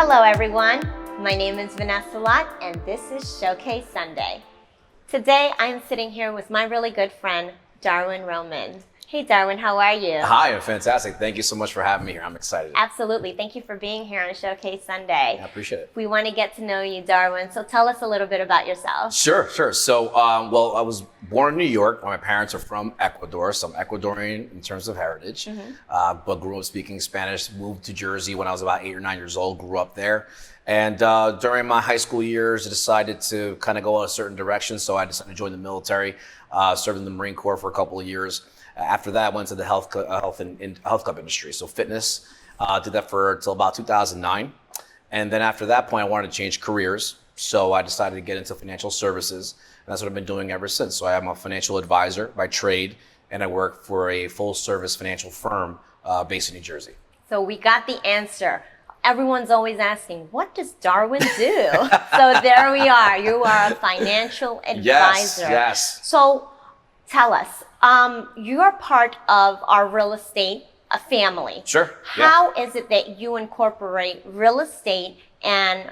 Hello everyone, my name is Vanessa Lott and this is Showcase Sunday. Today I'm sitting here with my really good friend, Darwin Roman. Hey Darwin, how are you? Hi, I'm fantastic. Thank you so much for having me here. I'm excited. Absolutely, thank you for being here on Showcase Sunday. I appreciate it. We want to get to know you, Darwin, so tell us a little bit about yourself. Sure. So, well, I was born in New York. My parents are from Ecuador, so I'm Ecuadorian in terms of heritage, but grew up speaking Spanish, moved to Jersey when I was about 8 or 9 years old, grew up there. And during my high school years, I decided to kind of go in a certain direction, so I decided to join the military, served in the Marine Corps for a couple of years. After that, I went to the health club industry, so fitness. Did that until about 2009. And then after that point, I wanted to change careers. So I decided to get into financial services. And that's what I've been doing ever since. So I am a financial advisor by trade, and I work for a full service financial firm based in New Jersey. So we got the answer. Everyone's always asking, what does Darwin do? So there we are. You are a financial advisor. Yes. So tell us, you're part of our real estate family. Sure. How is it that you incorporate real estate and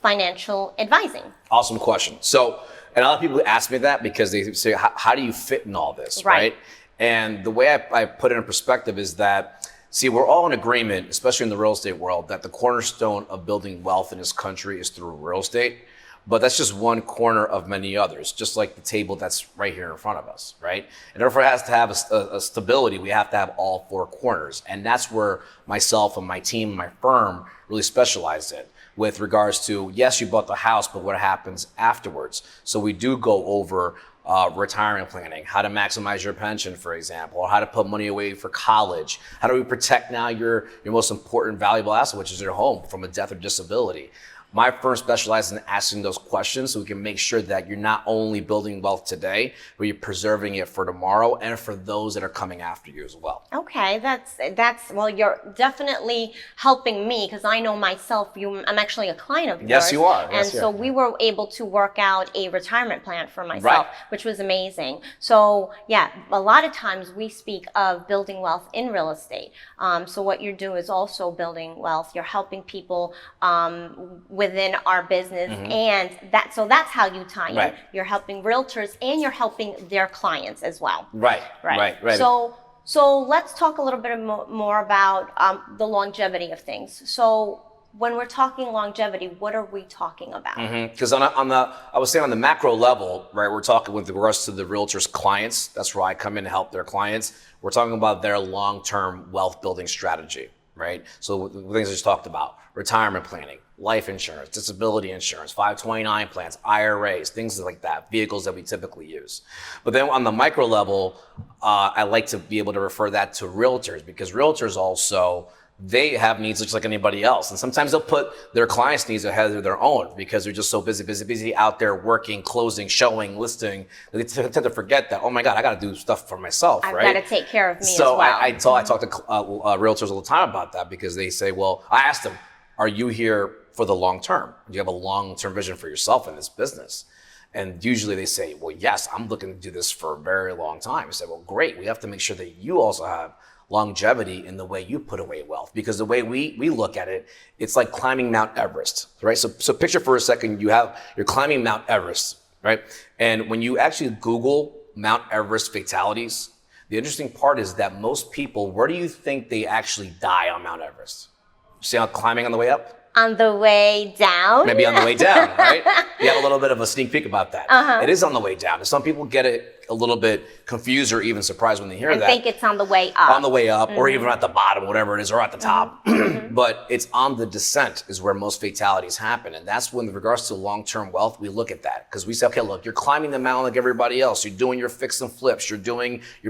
financial advising? Awesome question. So, and a lot of people ask me that because they say, how do you fit in all this, Right. And the way I put it in perspective is that, see, we're all in agreement, especially in the real estate world, that the cornerstone of building wealth in this country is through real estate. But that's just one corner of many others, just like the table that's right here in front of us, right? In order for it to have a stability, we have to have all four corners. And that's where myself and my team, my firm really specialize in with regards to, yes, you bought the house, but what happens afterwards? So we do go over retirement planning, how to maximize your pension, for example, or how to put money away for college. How do we protect now your most important valuable asset, which is your home, from a death or disability? My firm specializes in asking those questions so we can make sure that you're not only building wealth today, but you're preserving it for tomorrow and for those that are coming after you as well. Okay, that's well, you're definitely helping me because I know myself, I'm actually a client of yours. Yes, you are. And so we were able to work out a retirement plan for myself, which was amazing. So yeah, a lot of times we speak of building wealth in real estate. So what you do is also building wealth. You're helping people within our business, and that's how you tie in. You're helping realtors and you're helping their clients as well. Right. So let's talk a little bit more about the longevity of things. So when we're talking longevity, what are we talking about? Because I was saying on the macro level, right, we're talking with regards to the realtors' clients. That's where I come in to help their clients. We're talking about their long-term wealth building strategy, right? So the things I just talked about: retirement planning, life insurance, disability insurance, 529 plans, IRAs, things like that, vehicles that we typically use. But then on the micro level, I like to be able to refer that to realtors, because realtors also, they have needs just like anybody else. And sometimes they'll put their clients' needs ahead of their own because they're just so busy out there working, closing, showing, listing. They tend to forget that, oh my God, I got to do stuff for myself, I've right? got to take care of me as well. So I talk to realtors all the time about that, because they say, well, I asked them, are you here for the long term? Do you have a long-term vision for yourself in this business? And usually they say, well, yes, I'm looking to do this for a very long time. I said, well, great. We have to make sure that you also have longevity in the way you put away wealth, because the way we look at it, it's like climbing Mount Everest, right? So picture for a second, you're climbing Mount Everest, right? And when you actually Google Mount Everest fatalities, the interesting part is that most people, where do you think they actually die on Mount Everest? See how climbing on the way up? On the way down? Maybe on the way down, right? You have a little bit of a sneak peek about that. It is on the way down. And some people get it a little bit confused or even surprised when they hear that. I think it's on the way up. On the way up, or even at the bottom, whatever it is, or at the top. But it's on the descent is where most fatalities happen. And that's when, with regards to long-term wealth, we look at that. Because we say, okay, look, you're climbing the mountain like everybody else. You're doing your fix and flips. You're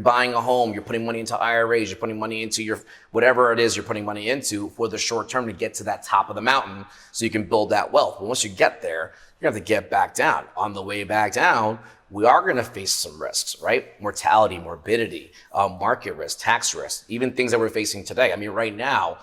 buying a home. You're putting money into IRAs. You're putting money into your, whatever it is you're putting money into for the short term to get to that top of the mountain so you can build that wealth. But once you get there, you're going to have to get back down. On the way back down, we are going to face some risks, right? Mortality, morbidity, market risk, tax risk, even things that we're facing today. I mean, right now,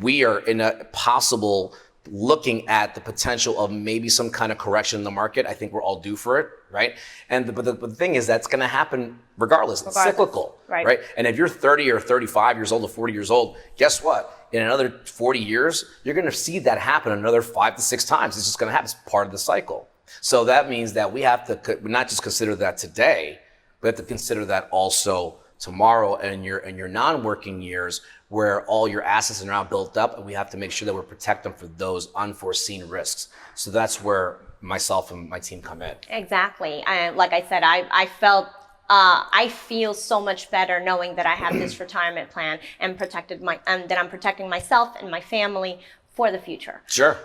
we are in a possible looking at the potential of maybe some kind of correction in the market. I think we're all due for it, right? But the thing is, that's going to happen regardless. It's cyclical, right? And if you're 30 or 35 years old or 40 years old, guess what? In another 40 years, you're going to see that happen another 5 to 6 times. It's just going to happen. It's part of the cycle. So that means that we have to not just consider that today, we have to consider that also tomorrow and your non-working years, where all your assets are now built up, and we have to make sure that we protect them for those unforeseen risks. So that's where myself and my team come in. Exactly. Like I said, I feel so much better knowing that I have this retirement plan and that I'm protecting myself and my family for the future. Sure.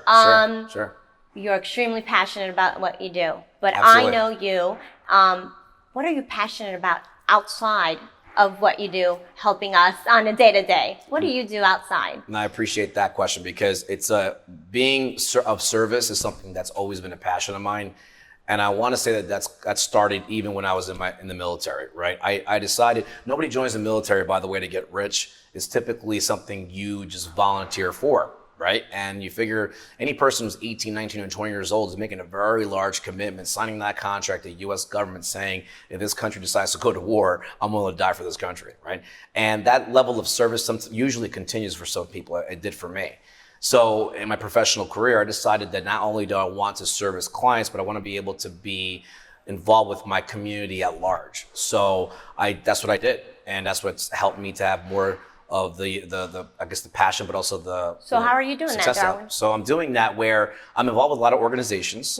You're extremely passionate about what you do, but Absolutely. I know you. What are you passionate about outside of what you do, helping us on a day-to-day? What do you do outside? And I appreciate that question, because it's being of service is something that's always been a passion of mine. And I want to say that started even when I was in the military, right? I decided nobody joins the military, by the way, to get rich. It's typically something you just volunteer for, right? And you figure any person who's 18, 19, and 20 years old is making a very large commitment, signing that contract to the U.S. government saying, if this country decides to go to war, I'm willing to die for this country, right? And that level of service usually continues for some people. It did for me. So in my professional career, I decided that not only do I want to service clients, but I want to be able to be involved with my community at large. So that's what I did. And that's what's helped me to have more of the I guess the passion, but also So how are you doing that, Darwin? So I'm doing that where I'm involved with a lot of organizations.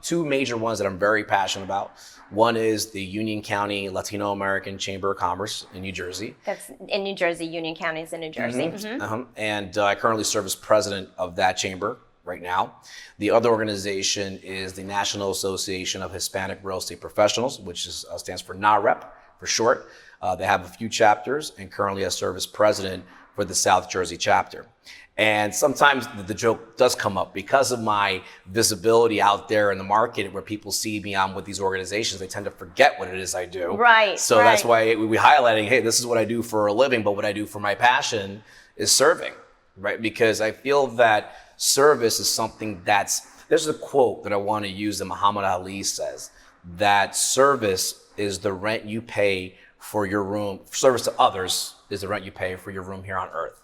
Two major ones that I'm very passionate about. One is the Union County Latino American Chamber of Commerce in New Jersey. That's in New Jersey. Union County is in New Jersey. And I currently serve as president of that chamber right now. The other organization is the National Association of Hispanic Real Estate Professionals, which stands for NAREP for short. They have a few chapters, and currently I serve as president for the South Jersey chapter. And sometimes the joke does come up because of my visibility out there in the market where people see me on with these organizations, they tend to forget what it is I do. Right. So that's why we're highlighting, hey, this is what I do for a living, but what I do for my passion is serving, right? Because I feel that service is something there's a quote that I want to use that Muhammad Ali says, that service is the rent you pay for your room. Service to others is the rent you pay for your room here on earth.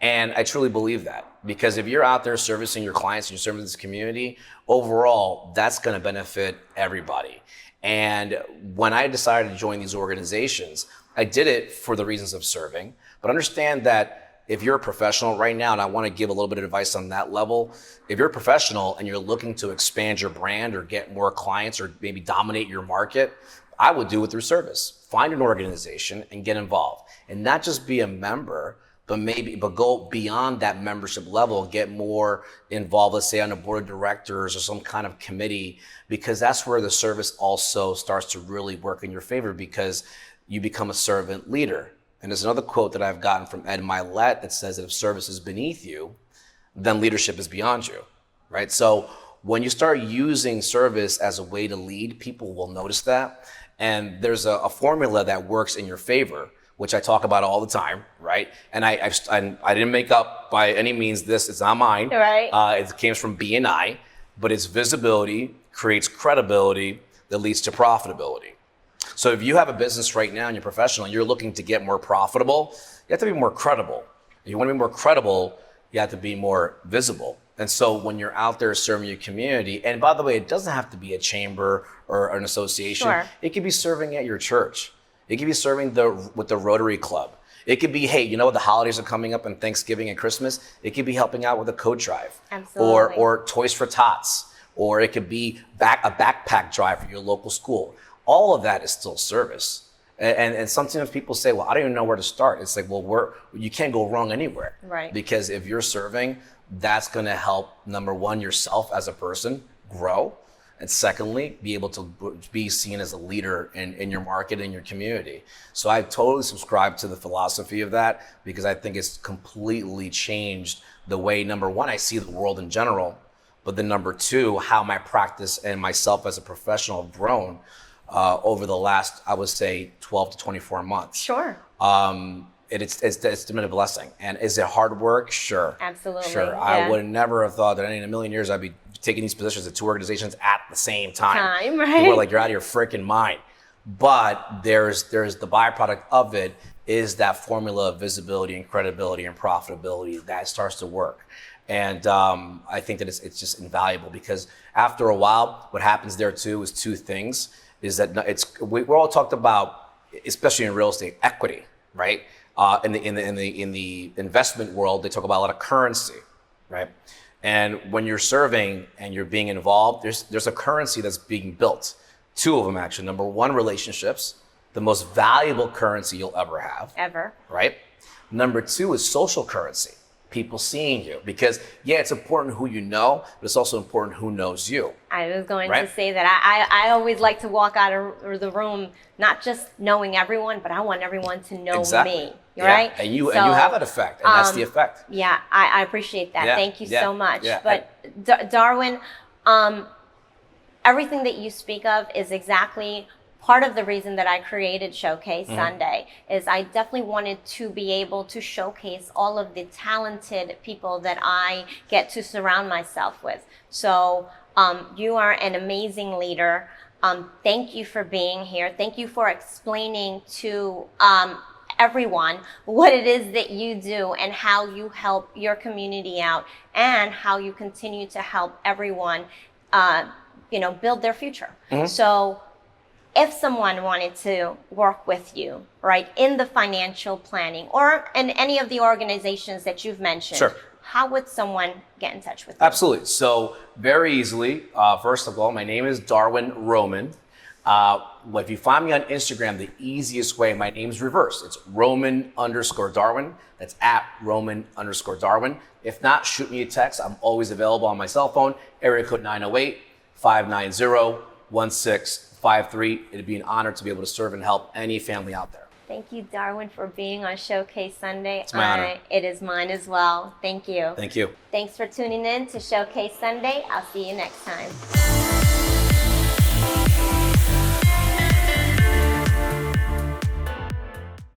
And I truly believe that, because if you're out there servicing your clients and you're serving this community, overall, that's going to benefit everybody. And when I decided to join these organizations, I did it for the reasons of serving. But understand that if you're a professional right now, and I want to give a little bit of advice on that level, if you're a professional and you're looking to expand your brand or get more clients or maybe dominate your market, I would do it through service. Find an organization and get involved, and not just be a member, but go beyond that membership level, get more involved, let's say on a board of directors or some kind of committee, because that's where the service also starts to really work in your favor, because you become a servant leader. And there's another quote that I've gotten from Ed Milet that says that if service is beneath you, then leadership is beyond you, right? So when you start using service as a way to lead, people will notice that. And there's a formula that works in your favor, which I talk about all the time, right? And I didn't make up by any means this, it's not mine. Right. It came from B&I, but it's visibility creates credibility that leads to profitability. So if you have a business right now and you're professional and you're looking to get more profitable, you have to be more credible. If you want to be more credible, you have to be more visible. And so when you're out there serving your community, and by the way, it doesn't have to be a chamber or an association. Sure. It could be serving at your church. It could be serving with the Rotary Club. It could be, hey, you know what, the holidays are coming up and Thanksgiving and Christmas. It could be helping out with a coat drive. Absolutely. Or Toys for Tots. Or it could be a backpack drive for your local school. All of that is still service. And sometimes people say, well, I don't even know where to start. It's like, well, you can't go wrong anywhere. Right. Because if you're serving, that's going to help, number one, yourself as a person grow. And secondly, be able to be seen as a leader in your market and your community. So I totally subscribe to the philosophy of that, because I think it's completely changed the way, number one, I see the world in general, but then number two, how my practice and myself as a professional have grown over the last, I would say, 12 to 24 months. Sure. it's been a blessing. And is it hard work? Sure. Absolutely. Sure. Yeah. I would never have thought that in a million years I'd be taking these positions at two organizations at the same time. Right? People are like, you're out of your freaking mind. But there's the byproduct of it is that formula of visibility and credibility and profitability that starts to work. And I think that it's just invaluable, because after a while, what happens there too is two things. Is that we're all talked about, especially in real estate, equity, right? In the investment world, they talk about a lot of currency, right? And when you're serving and you're being involved, there's a currency that's being built. Two of them, actually. Number one, relationships, the most valuable currency you'll ever have. Ever. Right? Number two is social currency, people seeing you. Because, yeah, it's important who you know, but it's also important who knows you. I was going Right? to say that I always like to walk out of the room not just knowing everyone, but I want everyone to know Exactly. me. Yeah. Right? And you have that effect, and that's the effect. Yeah, I appreciate that. Yeah. Thank you Yeah. so much. Yeah. But Darwin, everything that you speak of is exactly part of the reason that I created Showcase Sunday. Is I definitely wanted to be able to showcase all of the talented people that I get to surround myself with. So you are an amazing leader. Thank you for being here. Thank you for explaining to everyone what it is that you do and how you help your community out, and how you continue to help everyone build their future. So if someone wanted to work with you, right, in the financial planning or in any of the organizations that you've mentioned, Sure. how would someone get in touch with you? Absolutely. So very easily, first of all, my name is Darwin Roman. If you find me on Instagram, the easiest way, my name's reversed. It's Roman_Darwin. That's at Roman_Darwin. If not, shoot me a text. I'm always available on my cell phone, area code 908-590-1653. It'd be an honor to be able to serve and help any family out there. Thank you, Darwin, for being on Showcase Sunday. It's my honor. It is mine as well. Thank you. Thank you. Thanks for tuning in to Showcase Sunday. I'll see you next time.